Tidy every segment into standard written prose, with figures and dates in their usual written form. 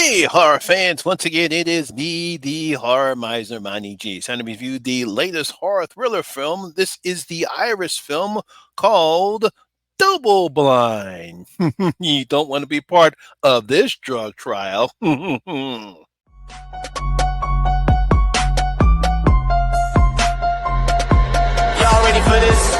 Hey, horror fans! Once again, it is me, the horror miser, Monty G. It's time to review the latest horror thriller film. This is the Irish film called Double Blind. You don't want to be part of this drug trial. Y'all ready for this?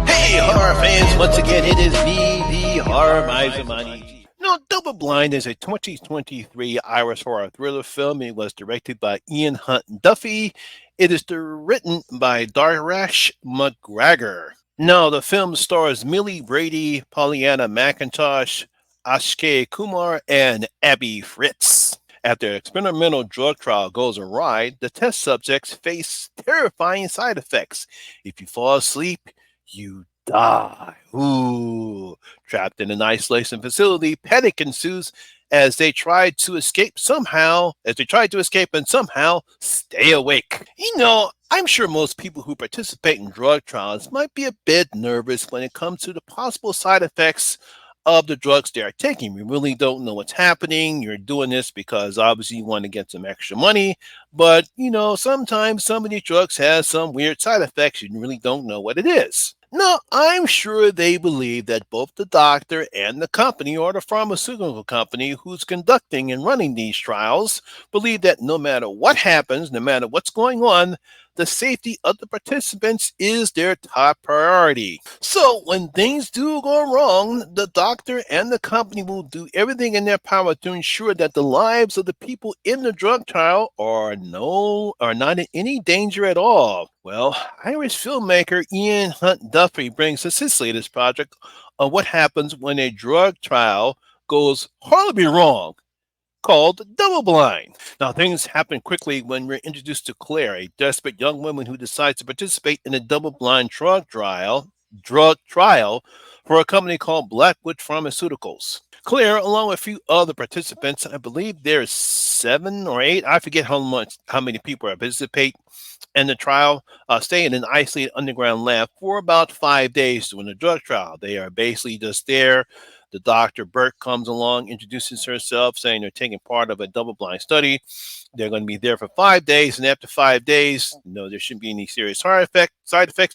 Hey, horror fans! Once again, it is me, the horror miser, Monty G. Now, Double Blind is a 2023 Irish horror thriller film. It was directed by Ian Hunt-Duffy. It is written by Darash McGregor. Now, the film stars Millie Brady, Pollyanna McIntosh, Ashke Kumar, and Abby Fritz. After an experimental drug trial goes awry, the test subjects face terrifying side effects. If you fall asleep, you die. Ooh. Trapped in an isolation facility, panic ensues as they try to escape and somehow stay awake. I'm sure most people who participate in drug trials might be a bit nervous when it comes to the possible side effects of the drugs they are taking. We really don't know what's happening. You're doing this because obviously you want to get some extra money, but sometimes some of these drugs has some weird side effects. You really don't know what it is. Now, I'm sure they believe that both the doctor and the company or the pharmaceutical company who's conducting and running these trials believe that no matter what happens, no matter what's going on, the safety of the participants is their top priority. So when things do go wrong, the doctor and the company will do everything in their power to ensure that the lives of the people in the drug trial are not in any danger at all. Well, Irish filmmaker Ian Hunt-Duffy brings us his latest project on what happens when a drug trial goes horribly wrong, called Double Blind. Now, things happen quickly when we're introduced to Claire, a desperate young woman who decides to participate in a double-blind drug trial for a company called Blackwood Pharmaceuticals. Claire, along with a few other participants, I believe there's 7 or 8, I forget how many people participate in the trial, stay in an isolated underground lab for about 5 days during the drug trial. They are basically just there. The doctor, Burke, comes along, introduces herself, saying they're taking part of a double blind study. They're going to be there for 5 days, and after 5 days, there shouldn't be any serious side effects.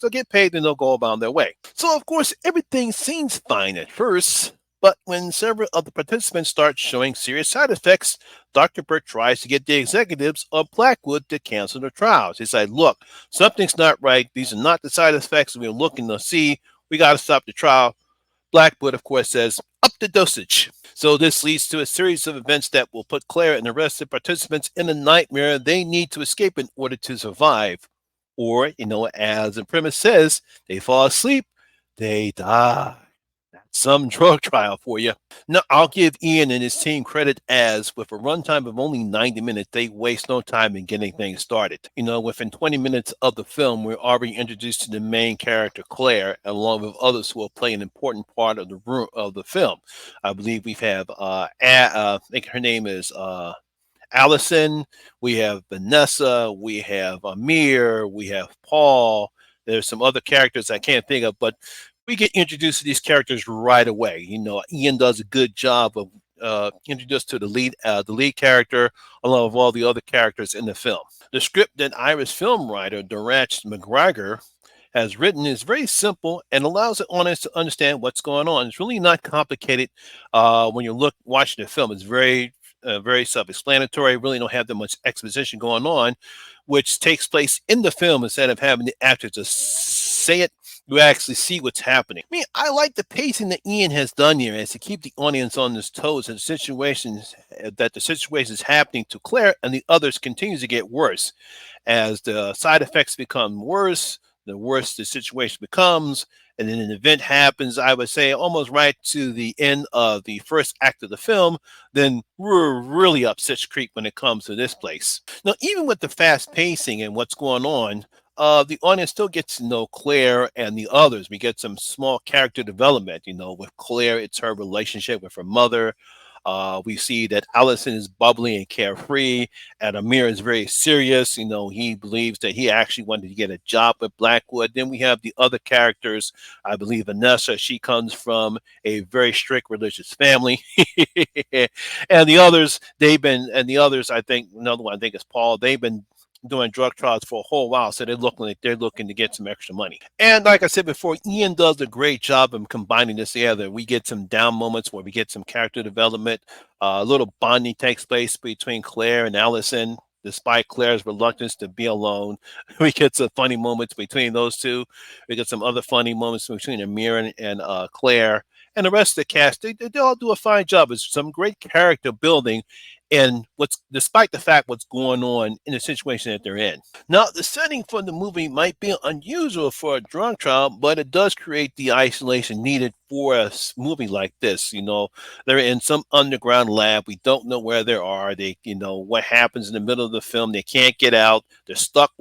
They'll get paid, and they'll go about their way. So, of course, everything seems fine at first. But when several of the participants start showing serious side effects, Dr. Burke tries to get the executives of Blackwood to cancel the trials. He said, look, something's not right. These are not the side effects we're looking to see. We got to stop the trial. Blackwood, of course, says, up the dosage. So this leads to a series of events that will put Claire and the rest of the participants in a nightmare they need to escape in order to survive. Or, as the premise says, they fall asleep, they die. Some drug trial for you. Now, I'll give Ian and his team credit as with a runtime of only 90 minutes, they waste no time in getting things started. Within 20 minutes of the film, we're already introduced to the main character, Claire, along with others who will play an important part of the film. I believe we have, I think her name is Allison. We have Vanessa. We have Amir. We have Paul. There's some other characters I can't think of, but we get introduced to these characters right away. Ian does a good job of introduced to the lead character along with all the other characters in the film. The script that Irish film writer Darash McGregor has written is very simple and allows the audience to understand what's going on. It's really not complicated when you're watching the film. It's very self-explanatory. Really don't have that much exposition going on, which takes place in the film instead of having the actors just say it. You actually see what's happening. I like the pacing that Ian has done here as to keep the audience on his toes and the situations happening to Claire and the others continues to get worse. As the side effects become worse, the worse the situation becomes, and then an event happens, I would say almost right to the end of the first act of the film, then we're really up such creek when it comes to this place. Now, even with the fast pacing and what's going on, the audience still gets to know Claire and the others. We get some small character development. With Claire, it's her relationship with her mother. We see that Allison is bubbly and carefree, and Amir is very serious. He believes that he actually wanted to get a job at Blackwood. Then we have the other characters. I believe Vanessa, she comes from a very strict religious family. And the others, I think, another one, I think is Paul, they've been doing drug trials for a whole while, so they're looking to get some extra money. And like I said before, Ian does a great job of combining this together. We get some down moments where we get some character development. A little bonding takes place between Claire and Allison. Despite Claire's reluctance to be alone, we get some funny moments between those two. We get some other funny moments between Amir and Claire. And the rest of the cast, they all do a fine job. It's some great character building, and despite the fact what's going on in the situation that they're in. Now, the setting for the movie might be unusual for a drug trial, but it does create the isolation needed for a movie like this. They're in some underground lab. We don't know where they are. What happens in the middle of the film. They can't get out. They're stuck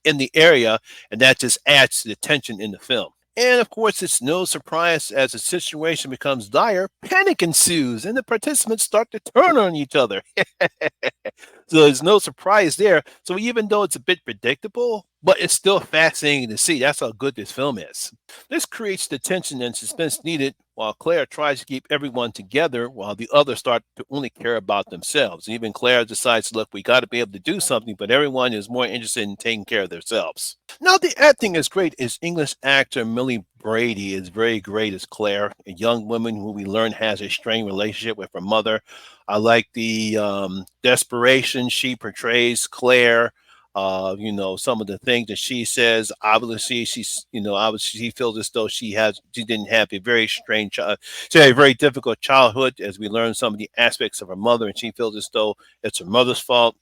in the area, and that just adds to the tension in the film. And of course, it's no surprise as the situation becomes dire, panic ensues and the participants start to turn on each other. So there's no surprise there. So even though it's a bit predictable, but it's still fascinating to see. That's how good this film is. This creates the tension and suspense needed while Claire tries to keep everyone together while the others start to only care about themselves. Even Claire decides, look, we got to be able to do something, but everyone is more interested in taking care of themselves. Now, the acting is great. Is English actor Millie Brady is very great as Claire, a young woman who we learn has a strained relationship with her mother. I like the desperation she portrays Claire. Some of the things that she says. Obviously, obviously she feels as though she didn't have a very strange, she had a very difficult childhood. As we learn some of the aspects of her mother, and she feels as though it's her mother's fault.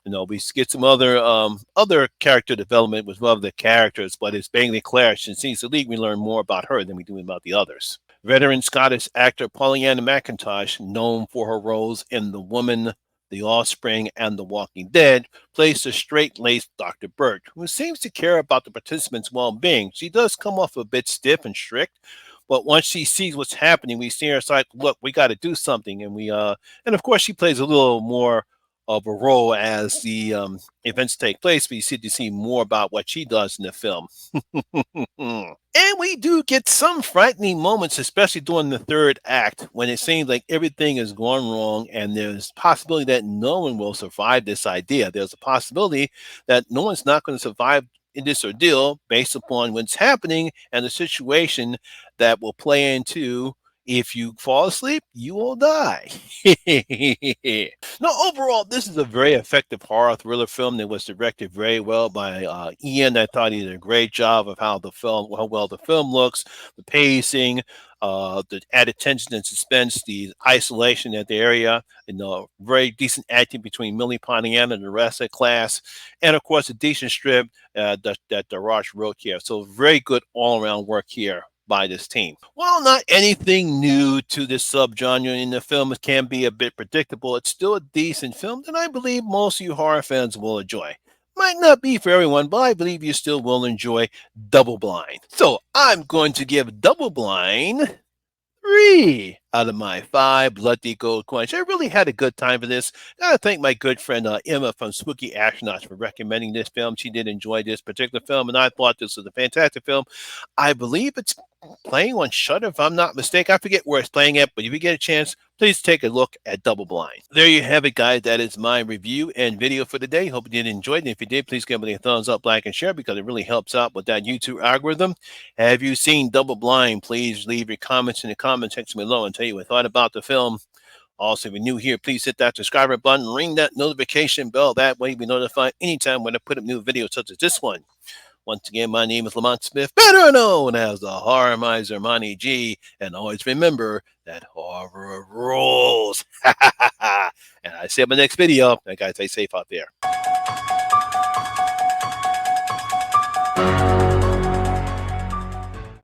We get some other character development with one of the characters, but it's mainly Claire. Since she's the lead, we learn more about her than we do about the others. Veteran Scottish actor Pollyanna McIntosh, known for her roles in The Woman, The Offspring, and The Walking Dead, plays the straight-laced Dr. Burt, who seems to care about the participants' well-being. She does come off a bit stiff and strict, but once she sees what's happening, we see her, it's like, look, we got to do something, and of course, she plays a little more of a role as the events take place, but you see to see more about what she does in the film. And we do get some frightening moments, especially during the third act, when it seems like everything is going wrong and there's possibility that no one will survive this idea. There's a possibility that no one's not going to survive in this ordeal based upon what's happening and the situation that will play into if you fall asleep, you will die. Now, overall, this is a very effective horror thriller film that was directed very well by Ian. I thought he did a great job of how well the film looks, the pacing, the added tension and suspense, the isolation at the area, very decent acting between Millie Pollyanna and the rest of the class, and of course, a decent strip that Darash wrote here. So, very good all around work here by this team. While not anything new to this subgenre in the film, it can be a bit predictable. It's still a decent film that I believe most of you horror fans will enjoy. Might not be for everyone, but I believe you still will enjoy Double Blind. So I'm going to give Double Blind 3 out of my 5 bloody gold coins. I really had a good time for this. Gotta thank my good friend Emma from Spooky Astronauts for recommending this film. She did enjoy this particular film, and I thought this was a fantastic film. I believe it's playing on Shudder, if I'm not mistaken. I forget where it's playing at, but if you get a chance, please take a look at Double Blind. There you have it, guys. That is my review and video for the day. Hope you did enjoy it. And if you did, please give me a thumbs up, like, and share because it really helps out with that YouTube algorithm. Have you seen Double Blind? Please leave your comments in the comment section below and tell you what you thought about the film. Also, if you're new here, please hit that subscribe button, ring that notification bell. That way, you'll be notified anytime when I put up new videos such as this one. Once again, my name is Lamont Smith, better known as the Horror Miser Monty G. And always remember that horror rules. And I see you in my next video. And guys, stay safe out there.